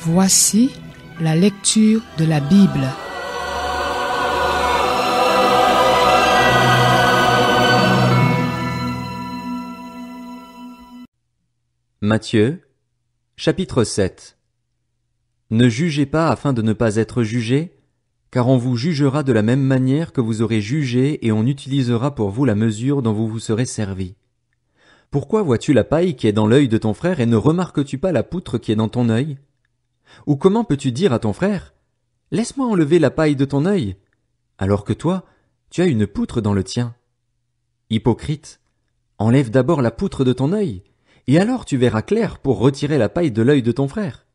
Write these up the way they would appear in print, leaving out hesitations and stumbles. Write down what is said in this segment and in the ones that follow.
Voici la lecture de la Bible. Matthieu, chapitre 7. Ne jugez pas afin de ne pas être jugés, car on vous jugera de la même manière que vous aurez jugé et on utilisera pour vous la mesure dont vous vous serez servi. Pourquoi vois-tu la paille qui est dans l'œil de ton frère et ne remarques-tu pas la poutre qui est dans ton œil? Ou comment peux-tu dire à ton frère, « Laisse-moi enlever la paille de ton œil », alors que toi, tu as une poutre dans le tien? Hypocrite, enlève d'abord la poutre de ton œil, et alors tu verras clair pour retirer la paille de l'œil de ton frère.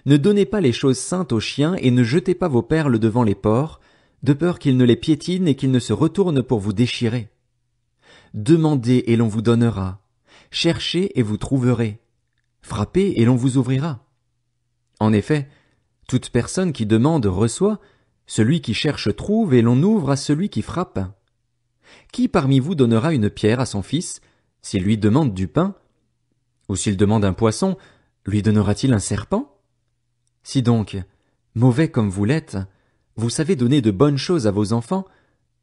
Ne donnez pas les choses saintes aux chiens et ne jetez pas vos perles devant les porcs, de peur qu'ils ne les piétinent et qu'ils ne se retournent pour vous déchirer. Demandez et l'on vous donnera, cherchez et vous trouverez, frappez et l'on vous ouvrira. En effet, toute personne qui demande reçoit, celui qui cherche trouve et l'on ouvre à celui qui frappe. Qui parmi vous donnera une pierre à son fils, s'il lui demande du pain? Ou s'il demande un poisson, lui donnera-t-il un serpent? Si donc, mauvais comme vous l'êtes, vous savez donner de bonnes choses à vos enfants,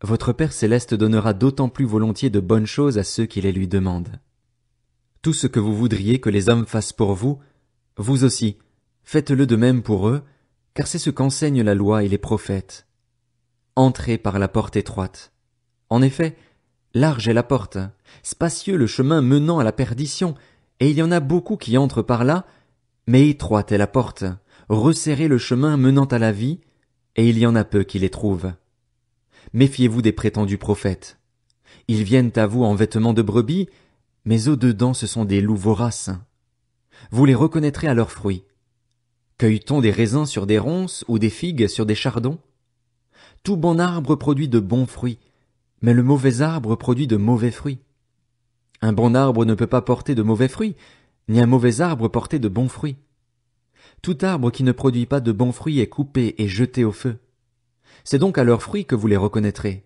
votre Père céleste donnera d'autant plus volontiers de bonnes choses à ceux qui les lui demandent. Tout ce que vous voudriez que les hommes fassent pour vous, vous aussi, faites-le de même pour eux, car c'est ce qu'enseignent la loi et les prophètes. Entrez par la porte étroite. En effet, large est la porte, spacieux le chemin menant à la perdition, et il y en a beaucoup qui entrent par là, mais étroite est la porte, resserré le chemin menant à la vie, et il y en a peu qui les trouvent. Méfiez-vous des prétendus prophètes. Ils viennent à vous en vêtements de brebis, mais au-dedans ce sont des loups voraces. Vous les reconnaîtrez à leurs fruits. Cueille-t-on des raisins sur des ronces ou des figues sur des chardons? Tout bon arbre produit de bons fruits, mais le mauvais arbre produit de mauvais fruits. Un bon arbre ne peut pas porter de mauvais fruits, ni un mauvais arbre porter de bons fruits. Tout arbre qui ne produit pas de bons fruits est coupé et jeté au feu. C'est donc à leurs fruits que vous les reconnaîtrez.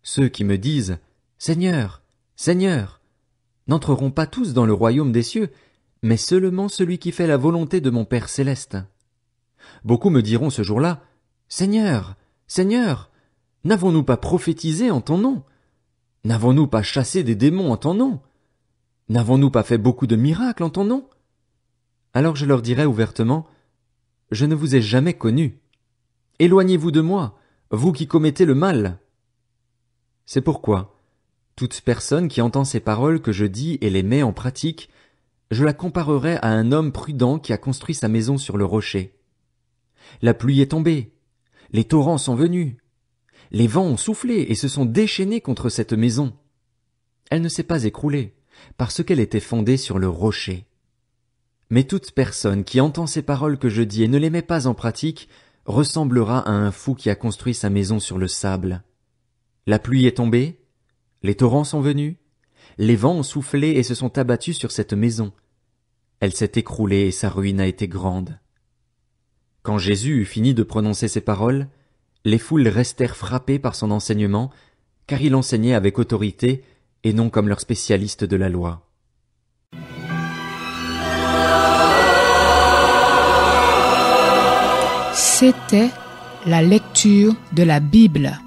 Ceux qui me disent « Seigneur, Seigneur », n'entreront pas tous dans le royaume des cieux, mais seulement celui qui fait la volonté de mon Père céleste. Beaucoup me diront ce jour-là « Seigneur, Seigneur, n'avons-nous pas prophétisé en ton nom? N'avons-nous pas chassé des démons en ton nom? N'avons-nous pas fait beaucoup de miracles en ton nom? » Alors je leur dirai ouvertement « Je ne vous ai jamais connus. Éloignez-vous de moi, vous qui commettez le mal. » C'est pourquoi, toute personne qui entend ces paroles que je dis et les met en pratique, je la comparerai à un homme prudent qui a construit sa maison sur le rocher. La pluie est tombée, les torrents sont venus, les vents ont soufflé et se sont déchaînés contre cette maison. Elle ne s'est pas écroulée, parce qu'elle était fondée sur le rocher. Mais toute personne qui entend ces paroles que je dis et ne les met pas en pratique, ressemblera à un fou qui a construit sa maison sur le sable. La pluie est tombée, les torrents sont venus, les vents ont soufflé et se sont abattus sur cette maison. Elle s'est écroulée et sa ruine a été grande. Quand Jésus eut fini de prononcer ces paroles, les foules restèrent frappées par son enseignement, car il enseignait avec autorité et non comme leurs spécialistes de la loi. C'était la lecture de la Bible.